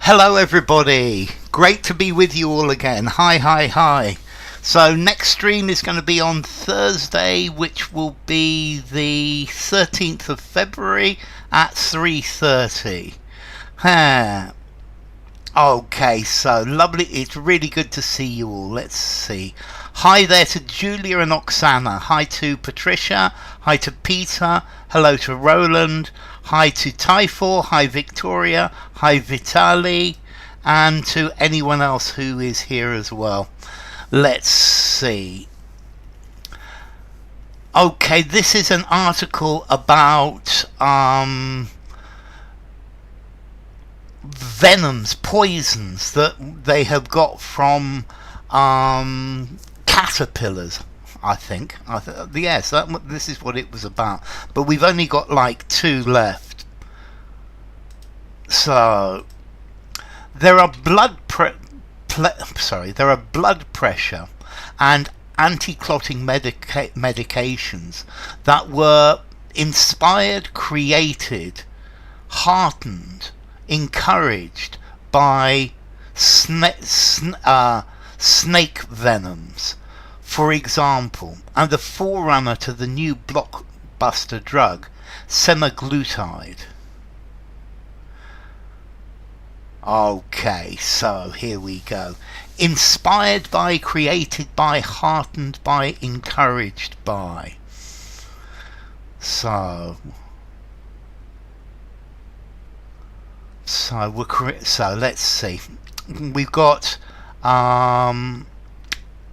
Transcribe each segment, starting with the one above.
Hello everybody, great to be with you all again. Hi. So next stream is going to be on Thursday, which will be the 13th of February at 3:30. Okay, so lovely, it's really good to see you all. Let's see. Hi there to Julia and Oksana. Hi to Patricia. Hi to Peter. Hello to Roland. Hi to Typhor. Hi Victoria. Hi Vitali. And to anyone else who is here as well. Let's see. Okay, this is an article about venoms, poisons that they have got from caterpillars, I think. Yes, this is what it was about. But we've only got like 2 left. So there are blood pressure and anticlotting medications that were inspired, created, heartened, encouraged by snake venoms, for example, and the forerunner to the new blockbuster drug, semaglutide. Okay, so here we go. Inspired by, created by, heartened by, encouraged by. So let's see. We've got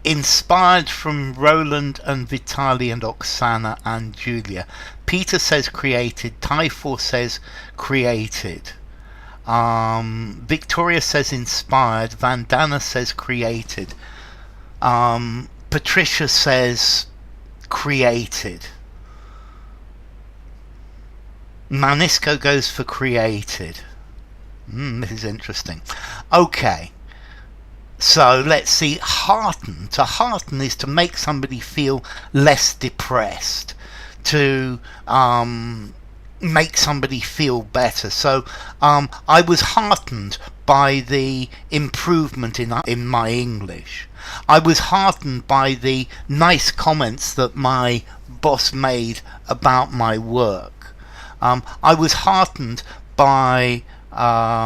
inspired from Roland and Vitali and Oksana and Julia. Peter says created. Typhor says created. Victoria says inspired. Vandana says created. Patricia says created. Manisco goes for created. This is interesting. Okay, so let's see. Hearten. To hearten is to make somebody feel less depressed, to make somebody feel better. So I was heartened by the improvement in my English. I was heartened by the nice comments that my boss made about my work. I was heartened by the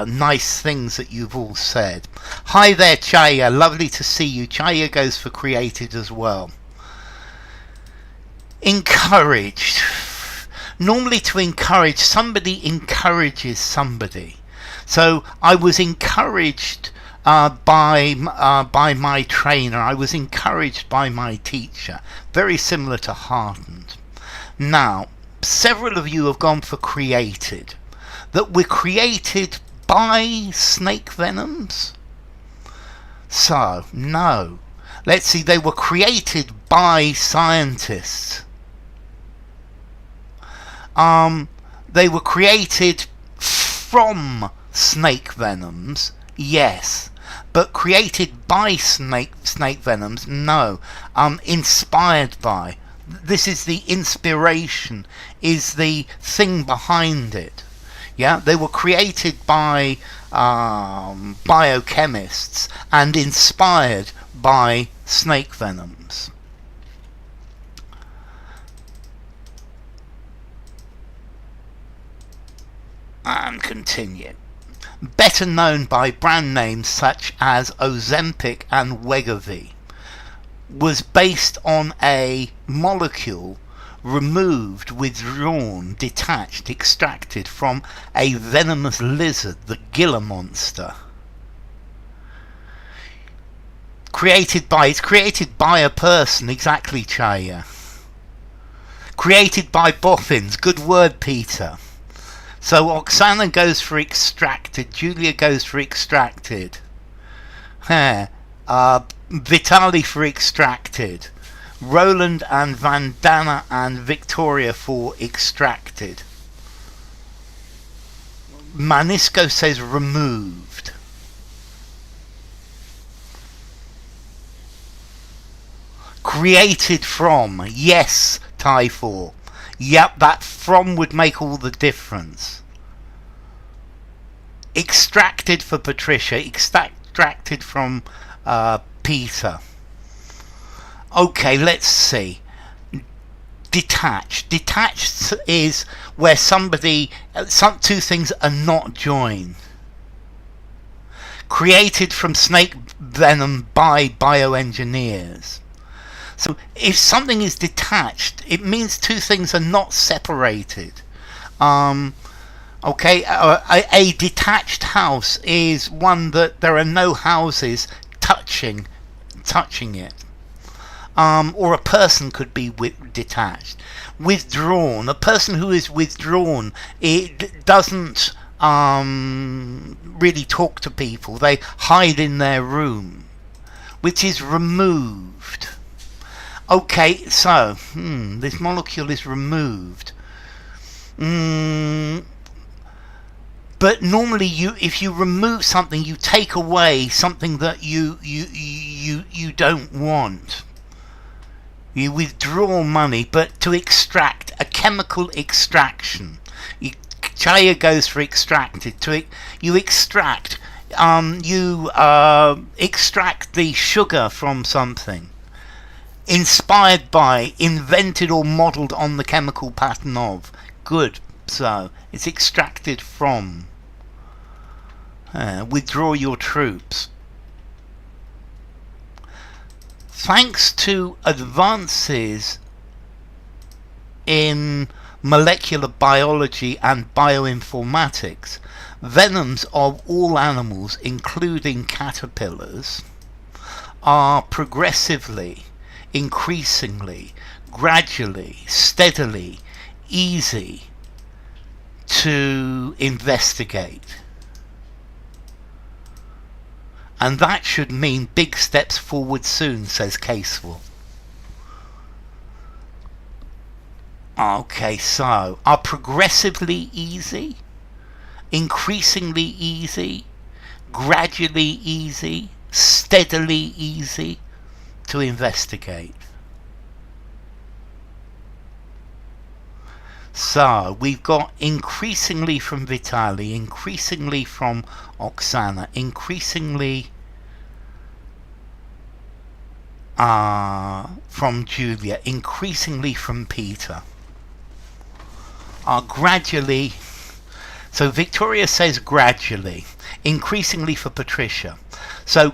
nice things that you've all said. Hi there, Chaya. Lovely to see you. Chaya goes for created as well. Encouraged. Normally, to encourage, somebody encourages somebody. So I was encouraged by my trainer. I was encouraged by my teacher. Very similar to heartened. Now, several of you have gone for created. That were created by snake venoms? So, no. Let's see, they were created by scientists. They were created from snake venoms, yes. But created by snake venoms, no. Inspired by. This is the inspiration, is the thing behind it. Yeah, they were created by biochemists and inspired by snake venoms. And continue. Better known by brand names such as Ozempic and Wegovy, was based on a molecule removed, withdrawn, detached, extracted from a venomous lizard, the Gila monster. It's created by a person, exactly, Chaya. Created by boffins, good word, Peter. So Oksana goes for extracted, Julia goes for extracted. Vitali for extracted. Roland and Vandana and Victoria for extracted. Manisco says removed. Created from, yes, tie for. Yep, that from would make all the difference. Extracted for Patricia, extracted from Peter. Okay, let's see. Detached. Detached is where two things are not joined. Created from snake venom by bioengineers. So if something is detached, it means two things are not separated. Okay, a detached house is one that there are no houses touching it. Or a person could be detached. Withdrawn, a person who is withdrawn, it doesn't really talk to people. They hide in their room, which is removed. Okay, so this molecule is removed. But normally, if you remove something, you take away something that you don't want. You withdraw money, but to extract, a chemical extraction. Chaya goes for extracted. You extract. You extract the sugar from something. Inspired by, invented or modelled on the chemical pattern of. Good. So it's extracted from. Withdraw your troops. Thanks to advances in molecular biology and bioinformatics, venoms of all animals, including caterpillars, are progressively, increasingly, gradually, steadily easy to investigate. And that should mean big steps forward soon, says Casewell. Okay, so are progressively easy, increasingly easy, gradually easy, steadily easy to investigate. So we've got increasingly from Vitaly, increasingly from Oksana, increasingly from Julia, increasingly from Peter. Gradually, so Victoria says gradually, increasingly for Patricia. So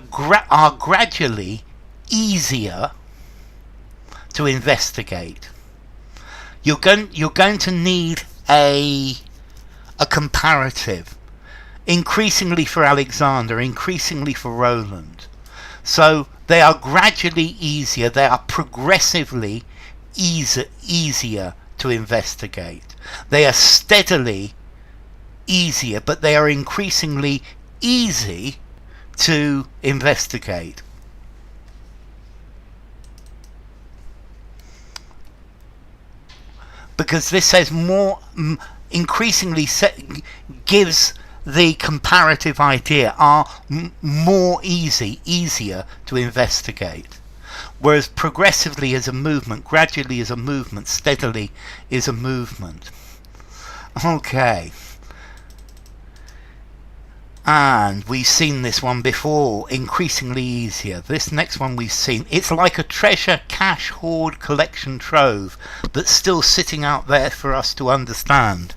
are gradually easier to investigate. You're going to need a comparative. Increasingly for Alexander, increasingly for Roland. So they are gradually easier. They are progressively easier to investigate. They are steadily easier, but they are increasingly easy to investigate. Because this says more, increasingly gives the comparative idea, are more easier to investigate. Whereas progressively is a movement, gradually is a movement, steadily is a movement. Okay. And we've seen this one before, increasingly easier. This next one we've seen. It's like a treasure cache hoard collection trove that's still sitting out there for us to understand.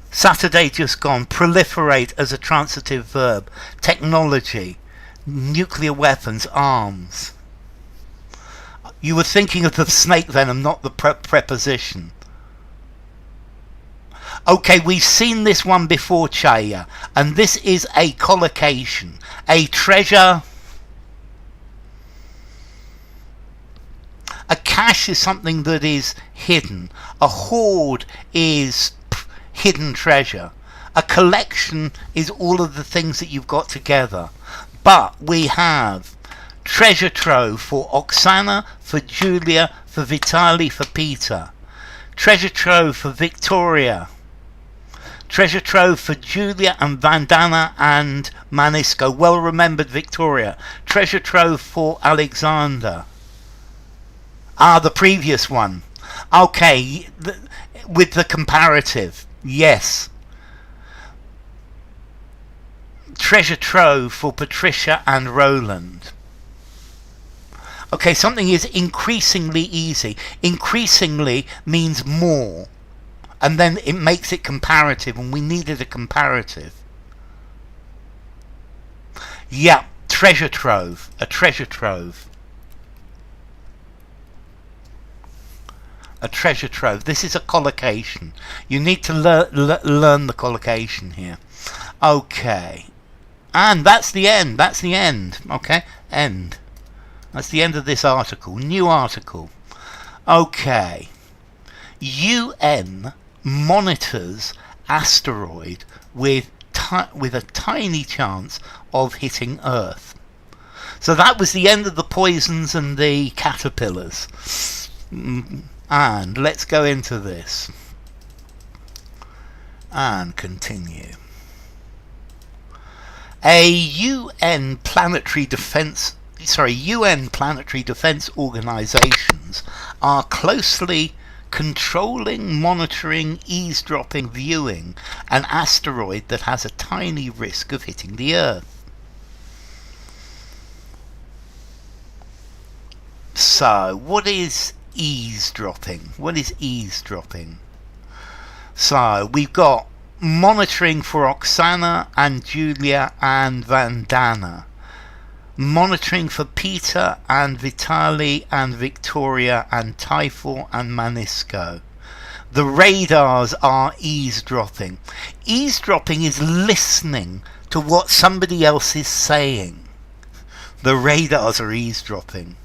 Saturday just gone. Proliferate as a transitive verb. Technology. Nuclear weapons. Arms. You were thinking of the snake venom, not the preposition. Okay, we've seen this one before, Chaya, and this is a collocation. A treasure. A cache is something that is hidden. A hoard is hidden treasure. A collection is all of the things that you've got together. But we have treasure trove for Oksana, for Julia, for Vitaly, for Peter. Treasure trove for Victoria. Treasure trove for Julia and Vandana and Manisko. Well remembered, Victoria. Treasure trove for Alexander. The previous one. Okay, with the comparative, yes. Treasure trove for Patricia and Roland. Okay, something is increasingly easy. Increasingly means more. And then it makes it comparative, and we needed a comparative. Yeah, treasure trove. A treasure trove. A treasure trove. This is a collocation. You need to learn the collocation here. Okay. And that's the end. That's the end. Okay? End. That's the end of this article. New article. Okay. UN monitors asteroid with a tiny chance of hitting Earth. So that was the end of the poisons and the caterpillars. And let's go into this. And continue. UN planetary defense organizations are closely controlling, monitoring, eavesdropping, viewing an asteroid that has a tiny risk of hitting the Earth. So, what is eavesdropping? What is eavesdropping? So, we've got monitoring for Oksana and Julia and Vandana. Monitoring for Peter and Vitali and Victoria and Typhor and Manisko. The radars are eavesdropping. Eavesdropping is listening to what somebody else is saying. The radars are eavesdropping.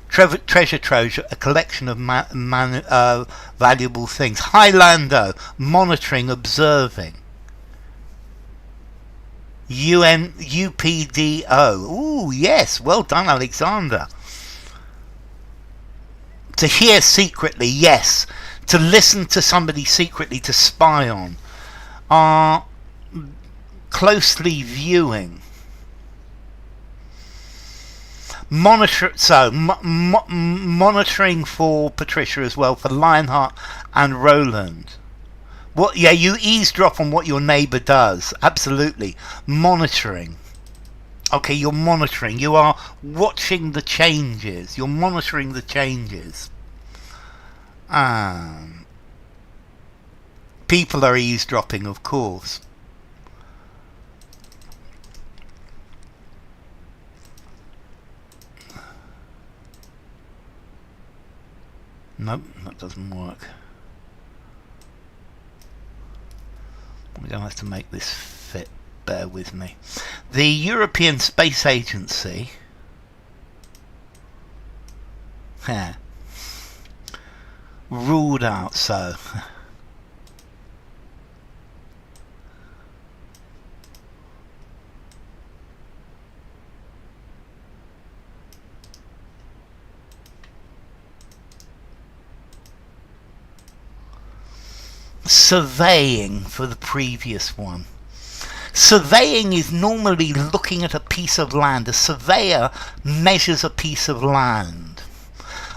Treasure trove, a collection of valuable things. Highlando, monitoring, observing. UPDO. Ooh, yes, well done, Alexander. To hear secretly, yes. To listen to somebody secretly, to spy on. Are closely viewing. Monitoring for Patricia as well, for Lionheart and Roland. What? Yeah, you eavesdrop on what your neighbour does. Absolutely. Monitoring. Okay, you're monitoring. You are watching the changes. You're monitoring the changes. People are eavesdropping, of course. Nope, that doesn't work. We're going to have to make this fit. Bear with me. The European Space Agency ruled out, so surveying for the previous one. Surveying is normally looking at a piece of land. A surveyor measures a piece of land.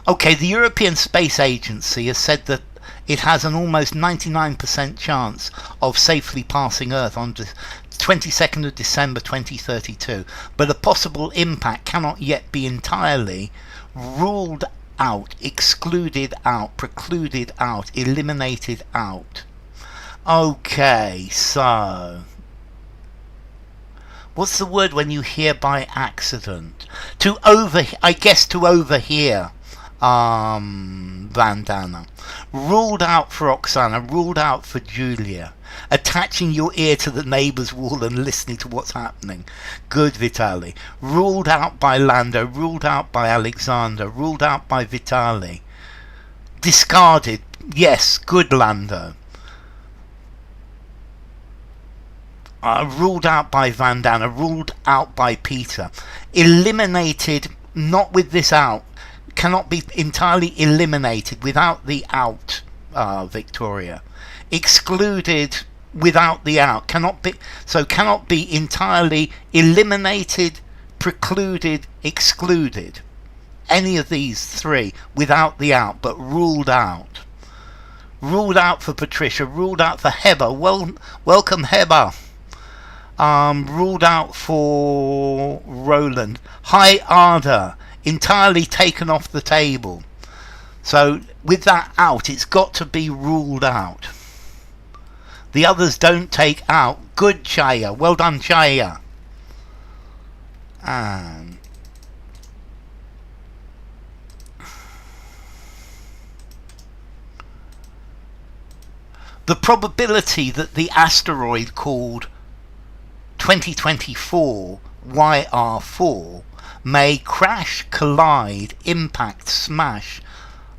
Okay, the European Space Agency has said that it has an almost 99% chance of safely passing Earth on the 22nd of December 2032, but a possible impact cannot yet be entirely ruled out, excluded out, precluded out, eliminated out. Okay, so what's the word when you hear by accident? To overhear. Vandana. Ruled out for Oksana, ruled out for Julia. Attaching your ear to the neighbour's wall and listening to what's happening. Good, Vitali. Ruled out by Lando, ruled out by Alexander, ruled out by Vitali. Discarded. Yes, good, Lando. Ruled out by Vandana, ruled out by Peter. Eliminated, not with this out. Cannot be entirely eliminated without the out, Victoria. Excluded without the out. Cannot be entirely eliminated, precluded, excluded. any of these three without the out, but ruled out. Ruled out for Patricia, ruled out for Heber. Welcome Heber. Ruled out for Roland. Hi Arda, entirely taken off the table. So with that out, it's got to be ruled out. The others don't take out. Good, Chaya. Well done, Chaya. And the probability that the asteroid called 2024 YR4 may crash, collide, impact, smash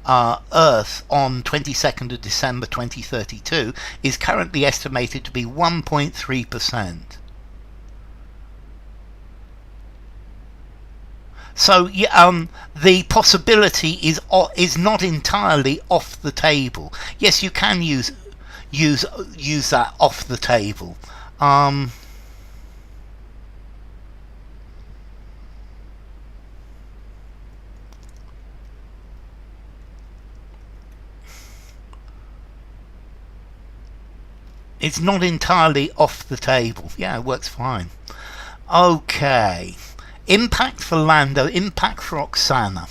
Earth on 22nd of December 2032 is currently estimated to be 1.3%. So the possibility is not entirely off the table. Yes, you can use that off the table. It's not entirely off the table. Yeah, it works fine. Okay. Impact for Lando, impact for Oksana.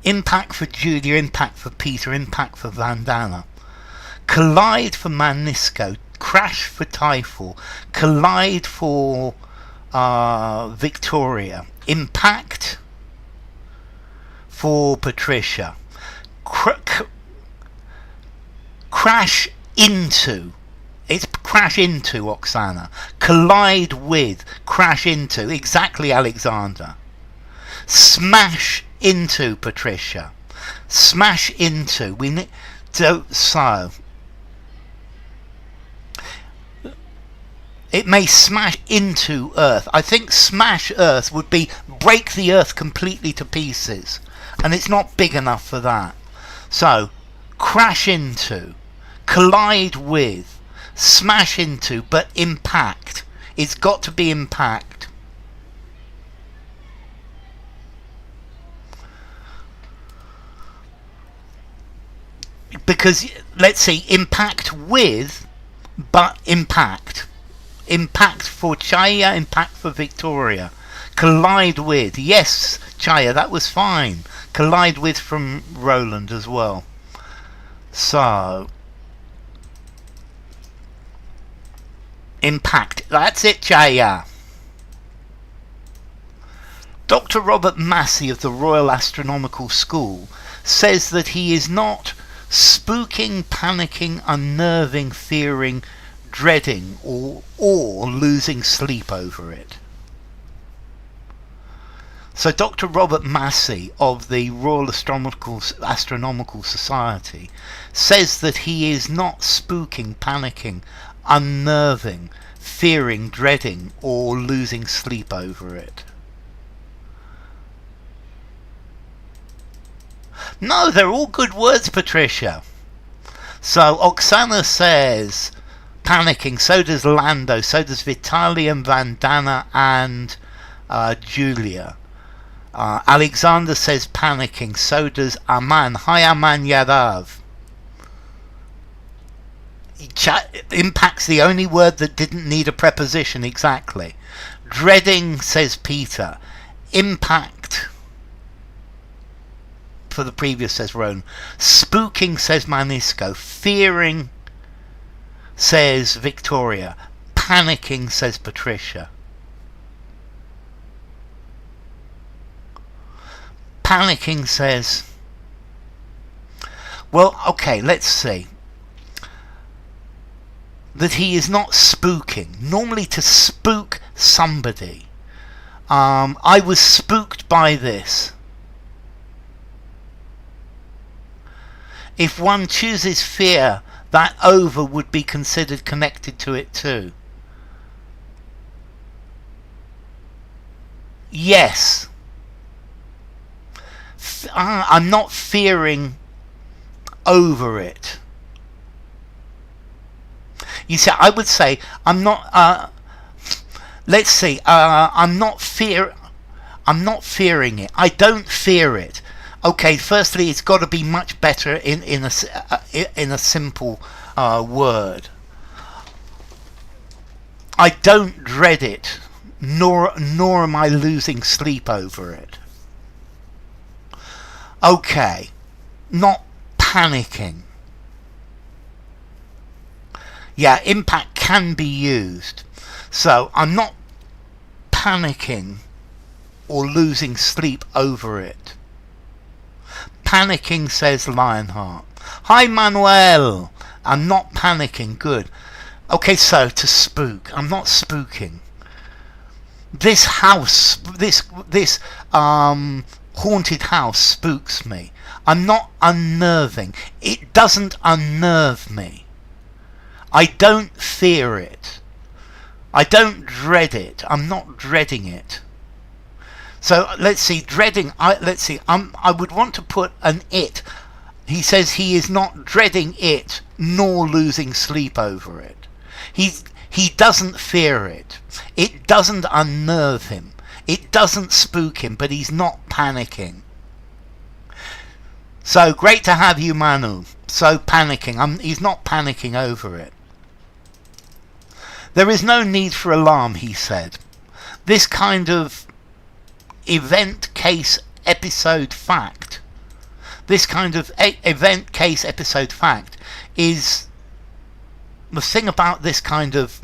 Impact for Julia, impact for Peter, impact for Vandana. Collide for Manisco, crash for Typhal, collide for Victoria, impact for Patricia. Crash into, it's crash into Oksana. Collide with, crash into, exactly Alexander. Smash into Patricia. Smash into, we need to, so it may smash into Earth. I think smash Earth would be break the Earth completely to pieces, and it's not big enough for that. So crash into, collide with, smash into, but impact. It's got to be impact. Because, let's see, impact with, but impact. Impact for Chaya, impact for Victoria. Collide with, yes, Chaya, that was fine. Collide with from Roland as well. So impact, that's it, Chaya. Dr. Robert Massey of the Royal Astronomical School says that he is not spooking, panicking, unnerving, fearing, dreading, or losing sleep over it. So Dr. Robert Massey of the Royal Astronomical Society says that he is not spooking, panicking, unnerving, fearing, dreading, or losing sleep over it. No, they're all good words, Patricia. So Oksana says panicking, so does Lando, so does Vitaly and Vandana and Julia. Alexander says panicking, so does Aman. Hi Aman Yadav. Impact's the only word that didn't need a preposition, exactly. Dreading, says Peter. Impact for the previous, says Rowan. Spooking, says Manisco. Fearing, says Victoria. Panicking, says Patricia. Panicking says, well, okay, let's see. That he is not spooking. Normally to spook somebody. I was spooked by this. If one chooses fear, that over would be considered connected to it too. Yes. I'm not fearing over it. You see, I would say I'm not. Let's see. I'm I'm not fearing it. I don't fear it. Okay, firstly, it's got to be much better in a simple word. I don't dread it, nor am I losing sleep over it. Okay, not panicking. Yeah, impact can be used. So I'm not panicking or losing sleep over it. Panicking, says Lionheart. Hi, Manuel. I'm not panicking. Good. Okay, so to spook. I'm not spooking. This house, this haunted house spooks me. I'm not unnerving. It doesn't unnerve me. I don't fear it. I don't dread it. I'm not dreading it. So let's see, dreading, I would want to put an it. He says he is not dreading it, nor losing sleep over it. He doesn't fear it. It doesn't unnerve him. It doesn't spook him, but he's not panicking. So great to have you, Manu. So panicking. He's not panicking over it. There is no need for alarm, he said. This kind of event, case, episode, fact. This kind of event, case, episode, fact is... The thing about this kind of...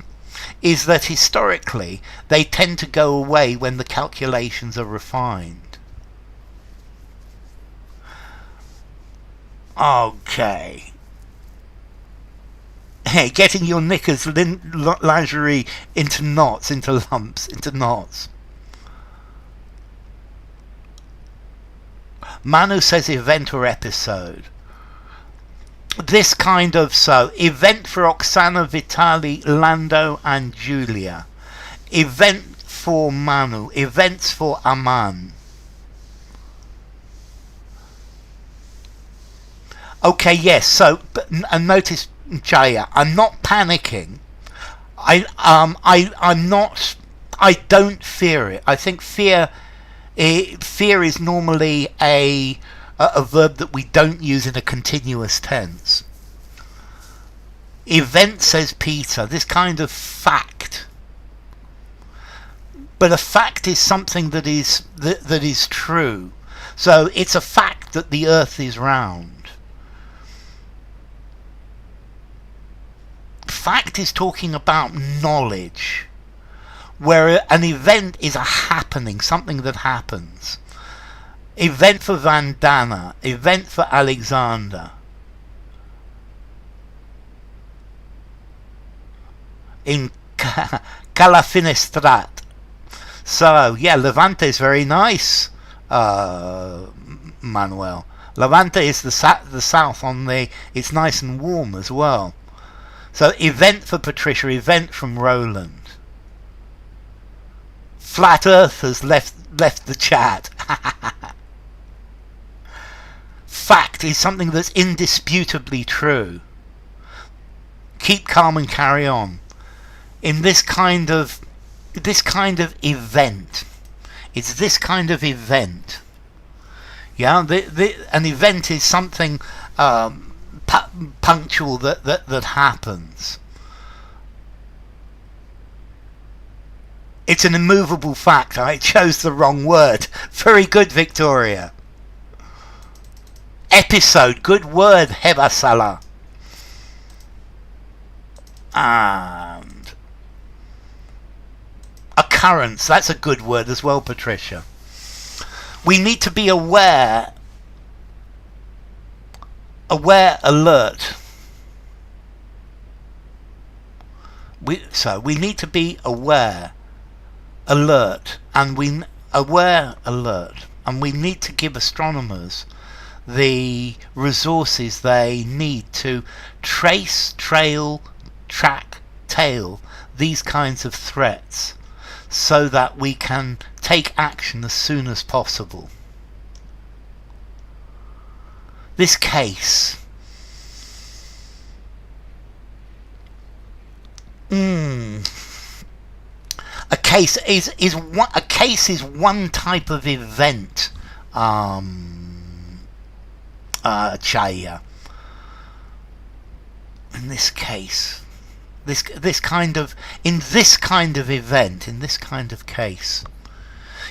is that historically they tend to go away when the calculations are refined. Okay. Hey, getting your knickers, lingerie into knots, into lumps, into knots. Manu says event or episode. This kind of event for Oksana, Vitali, Lando and Julia. Event for Manu. Events for Aman. Okay, yes, so, and notice, Jaya, I'm not panicking. I'm not, I don't fear it. I think fear is normally a verb that we don't use in a continuous tense. Event, says Peter, this kind of fact. But a fact is something that is true. So it's a fact that the earth is round. Fact is talking about knowledge, where an event is a happening, something that happens. Event for Vandana, event for Alexander. In Calafinestrat. So, yeah, Levante is very nice, Manuel. Levante is the south on the... It's nice and warm as well. So, event for Patricia, event from Roland. Flat Earth has left the chat. Fact is something that's indisputably true. Keep calm and carry on. In this kind of event, it's this kind of event. Yeah, an event is something punctual that happens. It's an immovable fact. I chose the wrong word. Very good, Victoria. Episode, good word, Hebasala. And occurrence, that's a good word as well, Patricia. We need to be aware, alert. We need to be aware, alert, and we need to give astronomers the resources they need to trace, trail, track, tail these kinds of threats, so that we can take action as soon as possible. This case. A case is one type of event, Chaya. In this case, in this kind of event, in this kind of case,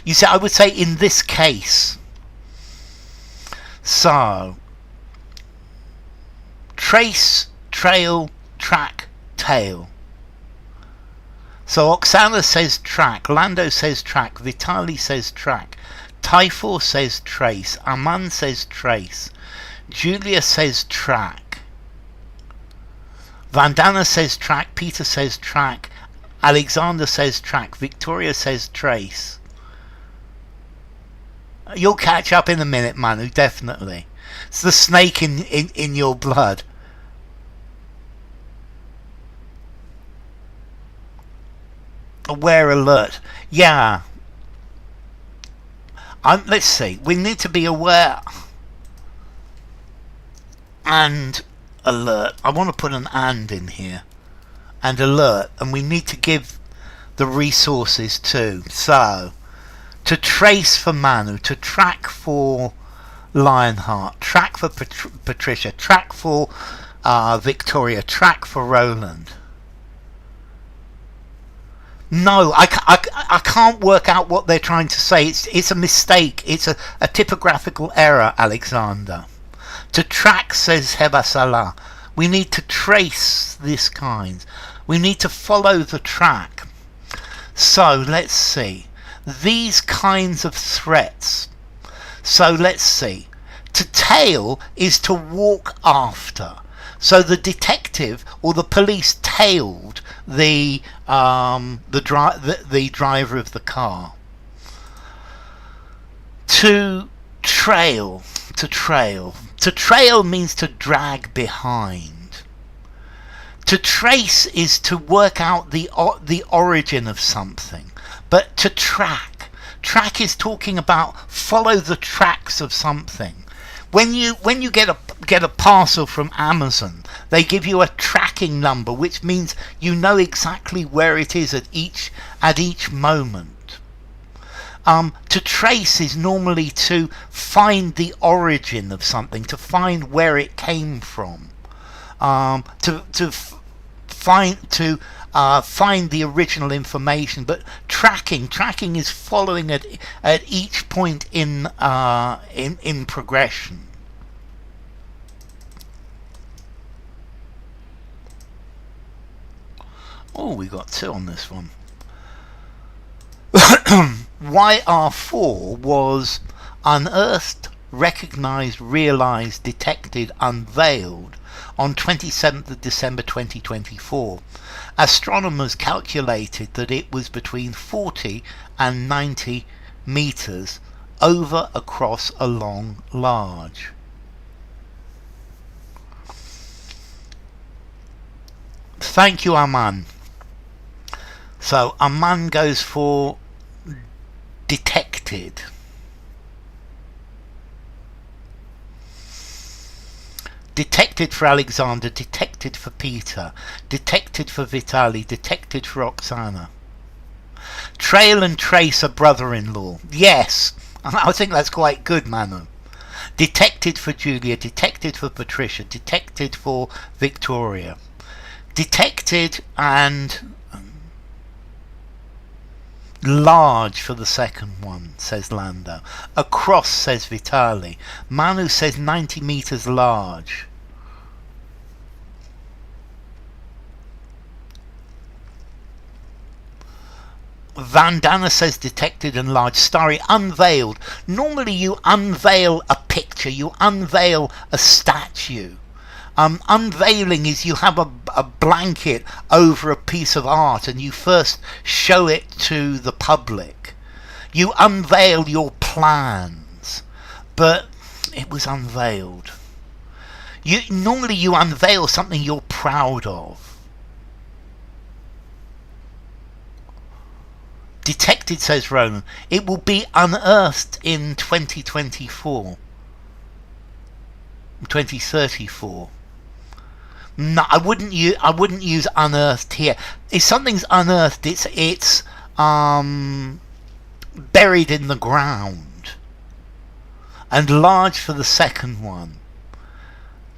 you see, I would say in this case. So, trace, trail, track, tail. So Oksana says track, Lando says track, Vitali says track, Typhor says trace, Aman says trace, Julia says track, Vandana says track, Peter says track, Alexander says track, Victoria says trace. You'll catch up in a minute, Manu, definitely. It's the snake in your blood. Aware alert. Yeah. Let's see. We need to be aware and alert. I want to put an and in here. And alert. And we need to give the resources too. So, to trace for Manu, to track for Lionheart, track for Patricia, track for Victoria, track for Roland. No, I can't work out what they're trying to say. It's a mistake. It's a typographical error, Alexander. To track, says Heba Salah. We need to trace this kind. We need to follow the track. So, let's see. These kinds of threats. So, let's see. To tail is to walk after. So the detective or the police tailed the driver of the car. To trail means to drag behind. To trace is to work out the origin of something. But to track is talking about follow the tracks of something. When you get a parcel from Amazon, they give you a tracking number, which means you know exactly where it is at each moment. To trace is normally to find the origin of something, to find where it came from, to find the original information. But tracking is following at each point in progression. Oh, we got 2 on this one. YR4 was unearthed, recognized, realized, detected, unveiled on 27th of December 2024. Astronomers calculated that it was between 40 and 90 meters over, across, along, large. Thank you, Aman. So Aman goes for detected. Detected for Alexander, detected for Peter, detected for Vitali, detected for Oksana. Trail and trace are brother-in-law. Yes, I think that's quite good, Manu. Detected for Julia, detected for Patricia, detected for Victoria. Detected and large for the second one, says Lando. Across, says Vitali. Manu says 90 meters large. Vandana says detected and large. Starry, unveiled. Normally you unveil a picture, you unveil a statue. Unveiling is you have a blanket over a piece of art and you first show it to the public. You unveil your plans, but it was unveiled. Normally you unveil something you're proud of. Detected, says Ronan. It will be unearthed in 2024. 2034. No, I wouldn't use unearthed here. If something's unearthed, it's buried in the ground, and large for the second one.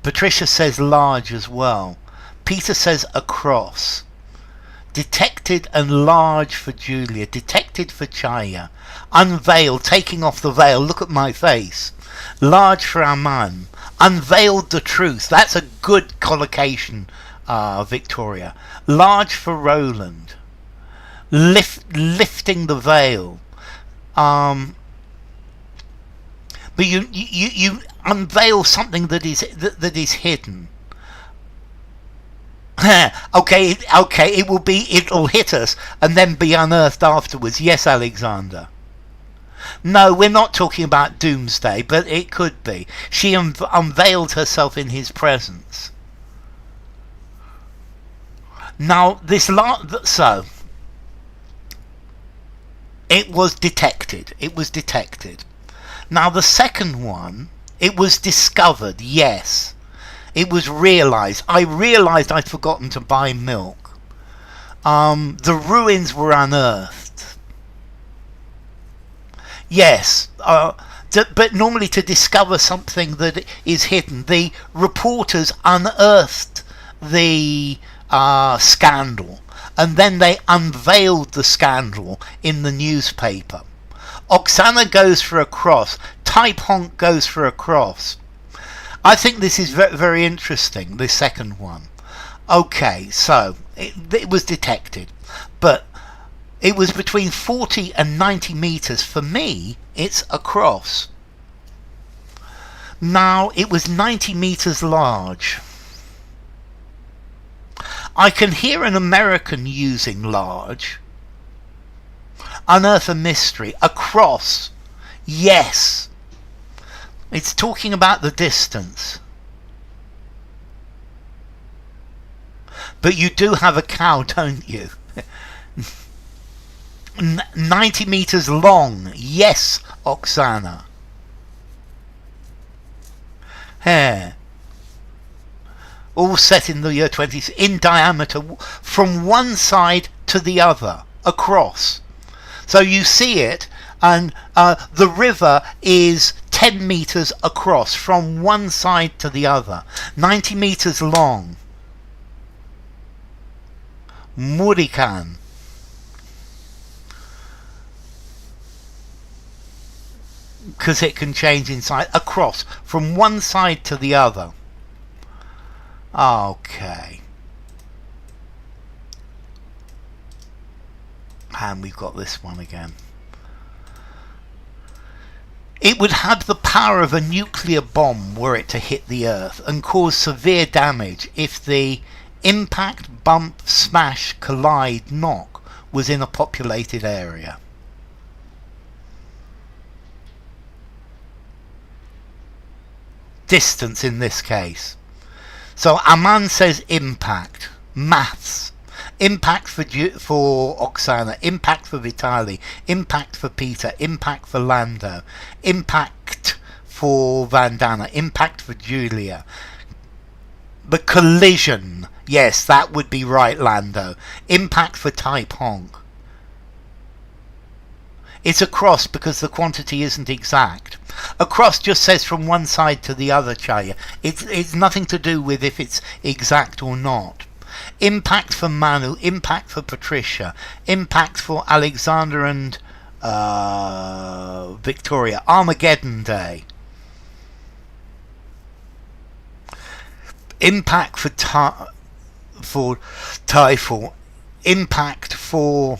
Patricia says large as well. Peter says across. Detected and large for Julia. Detected for Chaya. Unveiled, taking off the veil. Look at my face. Large for Aman. Unveiled the truth. That's a good collocation, Victoria. Large for Roland. Lifting the veil. But you unveil something that is hidden. Okay, it'll hit us and then be unearthed afterwards. Yes, Alexander. No, we're not talking about doomsday, but it could be. She unveiled herself in his presence. Now, so it was detected. It was detected. Now, the second one, it was discovered. Yes. It was realised. I realised I'd forgotten to buy milk. The ruins were unearthed. Yes, but normally to discover something that is hidden, the reporters unearthed the scandal, and then they unveiled the scandal in the newspaper. Oksana goes for a cross. Type Honk goes for a cross. I think this is very, very interesting, this second one. Okay, so it was detected, but it was between 40 and 90 meters. For me, it's a cross. Now, it was 90 meters large. I can hear an American using large. Unearth a mystery. A cross. Yes. It's talking about the distance. But you do have a cow, don't you? 90 meters long. Yes, Oksana. Hair. All set in the year 20, in diameter, from one side to the other, across. So you see it, and the river is 10 meters across, from one side to the other. 90 meters long. Murikan. Because it can change in size. Across, from one side to the other. Okay. And we've got this one again. It would have the power of a nuclear bomb were it to hit the Earth and cause severe damage if the impact, bump, smash, collide, knock was in a populated area. Distance in this case. So Aman says impact. Maths. Impact for Oksana. Impact for Vitali. Impact for Peter. Impact for Lando. Impact for Vandana. Impact for Julia. The collision. Yes, that would be right, Lando. Impact for Type Honk. It's a cross because the quantity isn't exact. A cross just says from one side to the other, Chaya. It's nothing to do with if it's exact or not. Impact for Manu, impact for Patricia, impact for Alexander and Victoria. Armageddon Day. Impact for Typhoon. Impact for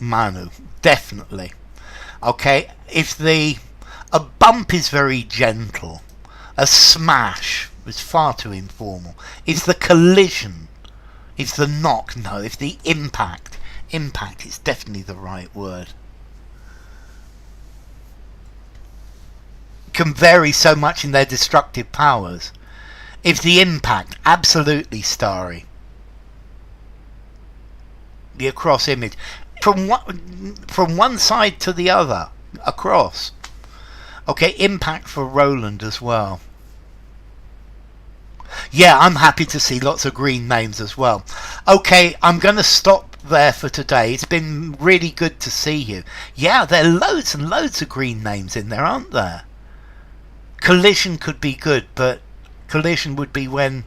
Manu, definitely. Okay, if a bump is very gentle, a smash is far too informal. If the collision, if the knock, no. If the impact is definitely the right word. Can vary so much in their destructive powers. If the impact, absolutely, Starry. The across image. From one side to the other, across. Okay, impact for Roland as well. Yeah, I'm happy to see lots of green names as well. Okay, I'm going to stop there for today. It's been really good to see you. Yeah, there are loads and loads of green names in there, aren't there? Collision could be good, but collision would be when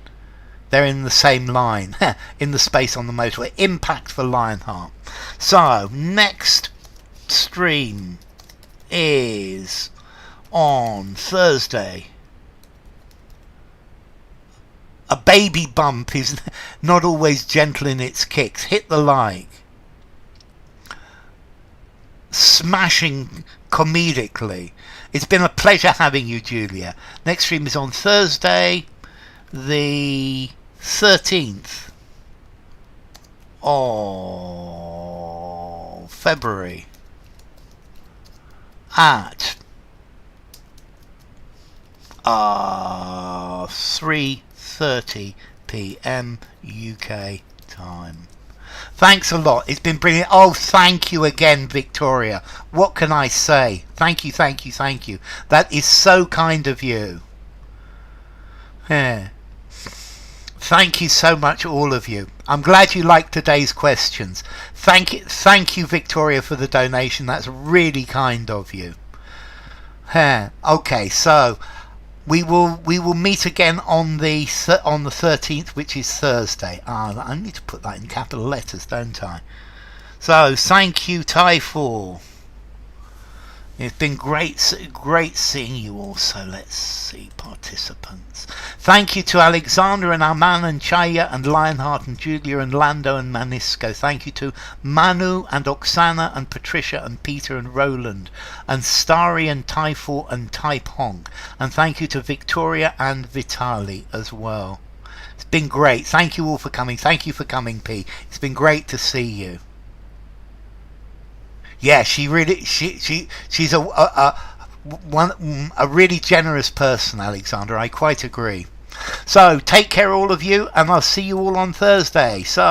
they're in the same line, in the space on the motorway. Impact for Lionheart. So, next stream is on Thursday. A baby bump is not always gentle in its kicks. Hit the like. Smashing comedically. It's been a pleasure having you, Julia. Next stream is on Thursday, the 13th of February at 3:30 p.m. UK time. Thanks a lot. It's been brilliant. Oh, thank you again, Victoria. What can I say? Thank you, thank you, thank you. That is so kind of you. Yeah. Thank you so much, all of you. I'm glad you liked today's questions. Thank you, Victoria, for the donation. That's really kind of you. Yeah. Okay, so we will meet again on the 13th, which is Thursday. I need to put that in capital letters, don't I? So thank you, Typhoon. It's been great seeing you also. Let's see, participants. Thank you to Alexander and Arman and Chaya and Lionheart and Julia and Lando and Manisco. Thank you to Manu and Oksana and Patricia and Peter and Roland and Starry and Typhoon and Taipong. And thank you to Victoria and Vitali as well. It's been great. Thank you all for coming. Thank you for coming, P. It's been great to see you. Yeah, she's a really generous person, Alexander. I quite agree. So take care, all of you, and I'll see you all on Thursday. So